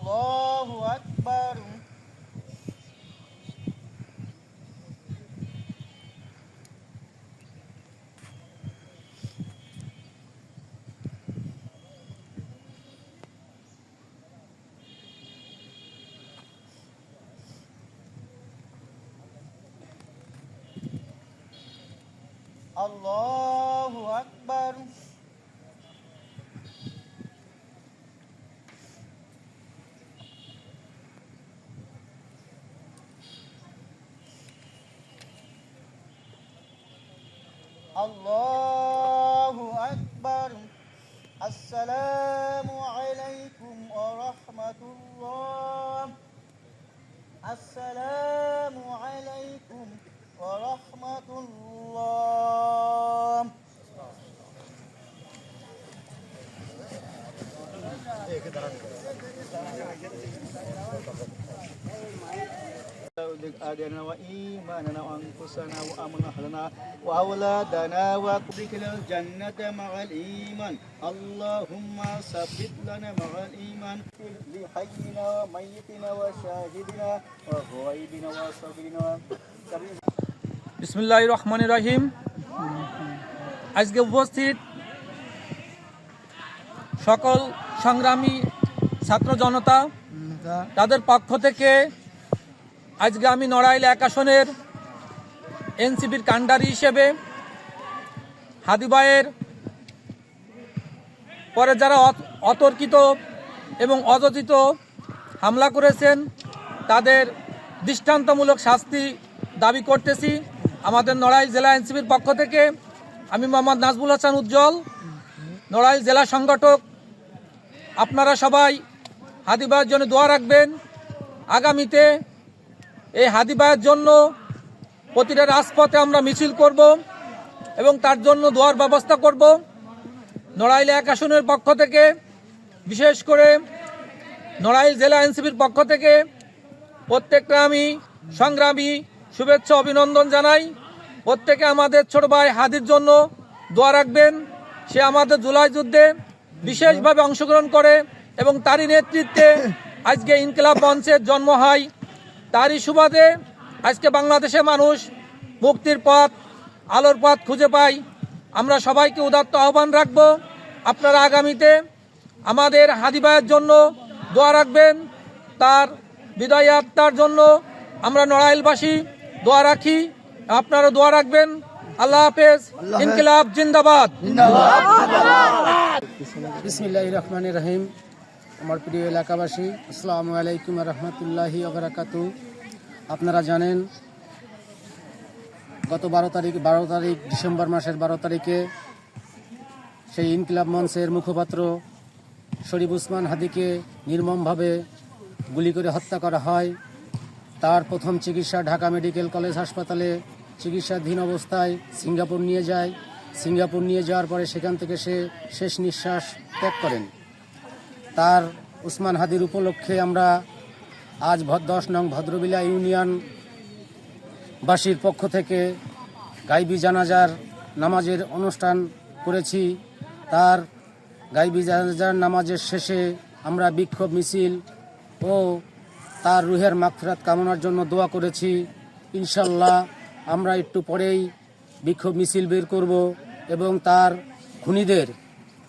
আল্লাহু আকবার। আল্লাহু আকবার। আল্লাহু আকবার। আসসালামু আলাইকুম ওয়া রাহমাতুল্লাহ। আসসালামু আলাইকুম ওয়া রাহমাতুল্লাহ। أدنا وإيماننا وأنفسنا وأمن أهلنا وأولادنا وقبلك الجنة مع الإيمان. اللهم ثبت لنا مع الإيمان لحينا وميتنا وشاهدنا وغائبنا وصابرنا. বিসমিল্লাহির রহমানির রহিম। আজকে উপস্থিত সকল সংগ্রামী ছাত্র জনতা, তাদের পক্ষ থেকে আজকে আমি নড়াইল 1 আসনের এনসিপির কাণ্ডারি হিসেবে হাদী ভাইয়ের পরে যারা অতর্কিত এবং অযাচিত হামলা করেছেন তাদের দৃষ্টান্তমূলক শাস্তি দাবি করতেছি। আমাদের নড়াইল জেলা এনসিপির পক্ষ থেকে আমি মোহাম্মদ নাজবুল হাসান উজ্জ্বল, নড়াইল জেলা সংগঠক। আপনারা সবাই হাদী ভাইয়ের জন্য দোয়া রাখবেন। আগামীতে এই হাদী ভাইয়ের জন্য প্রতিটা রাজপথে আমরা মিছিল করব এবং তার জন্য দোয়ার ব্যবস্থা করব। নড়াইল 1 আসনের পক্ষ থেকে, বিশেষ করে নড়াইল জেলা এনসিপির পক্ষ থেকে প্রত্যেকটা আমি সংগ্রামী শুভেচ্ছা অভিনন্দন জানাই। প্রত্যেকে আমাদের ছোট ভাই হাদীর জন্য দোয়া রাখবেন। সে আমাদের জুলাই যুদ্ধে বিশেষভাবে অংশগ্রহণ করে এবং তারই নেতৃত্বে আজকে ইনকিলাব মঞ্চের জন্ম হয়। তারই সুবাদে আজকে বাংলাদেশের মানুষ মুক্তির পথ, আলোর পথ খুঁজে পায়। আমরা সবাইকে উদাত্ত আহ্বান রাখব, আপনারা আগামীতে আমাদের হাদী ভাইয়ের জন্য দোয়া রাখবেন। তার বিদায়ী আত্মার জন্য আমরা নড়াইলবাসী দোয়া রাখি, আপনারা দোয়া রাখবেন। আল্লাহ হাফেজ। ইনকিলাব জিন্দাবাদ। বিসমিল্লাহির রহমানির রহিম। আমার প্রিয় এলাকাবাসী, আসসালামু আলাইকুম ওয়া রাহমাতুল্লাহি ওয়া বারাকাতুহু। আপনারা জানেন গত 12 তারিখ ডিসেম্বর মাসের 12 তারিখে সেই ইনকিলাব মঞ্চের মুখপাত্র শরীফ উসমান হাদীকে নির্মমভাবে গুলি করে হত্যা করা হয়। তার প্রথম চিকিৎসা ঢাকা মেডিকেল কলেজ হাসপাতালে চিকিৎসাধীন অবস্থায় সিঙ্গাপুর নিয়ে যায়। সিঙ্গাপুর নিয়ে যাওয়ার পরে সেখান থেকে সে শেষ নিঃশ্বাস ত্যাগ করেন। তার উসমান হাদীর উপলক্ষে আমরা আজ 10 নং ভদ্রবিলা ইউনিয়নবাসীর পক্ষ থেকে গাইবি জানাজার নামাজের অনুষ্ঠান করেছি। তার গাইবি জানাজার নামাজের শেষে আমরা বিক্ষোভ মিছিল ও তার রুহের মাগফিরাত কামনার জন্য দোয়া করেছি। ইনশাল্লাহ আমরা একটু পরেই বিক্ষোভ মিছিল বের করব এবং তার খুনিদের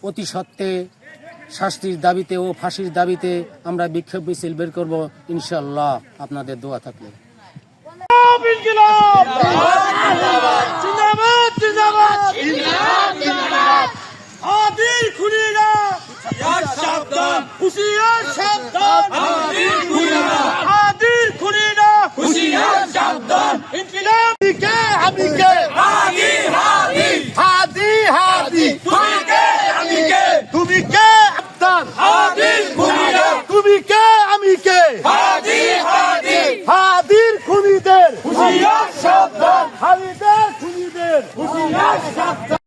অতি সত্ত্বে শাস্তির দাবিতে ও ফাঁসির দাবিতে আমরা বিক্ষোভ মিছিল বের করব ইনশাল্লাহ, আপনাদের দোয়া থাকলে। তুমি কে, আমি কে? হাদীর খুনিদের হুঁশিয়ার সাবধান, হাদীদের খুনিদের হুঁশিয়ার সাবধান।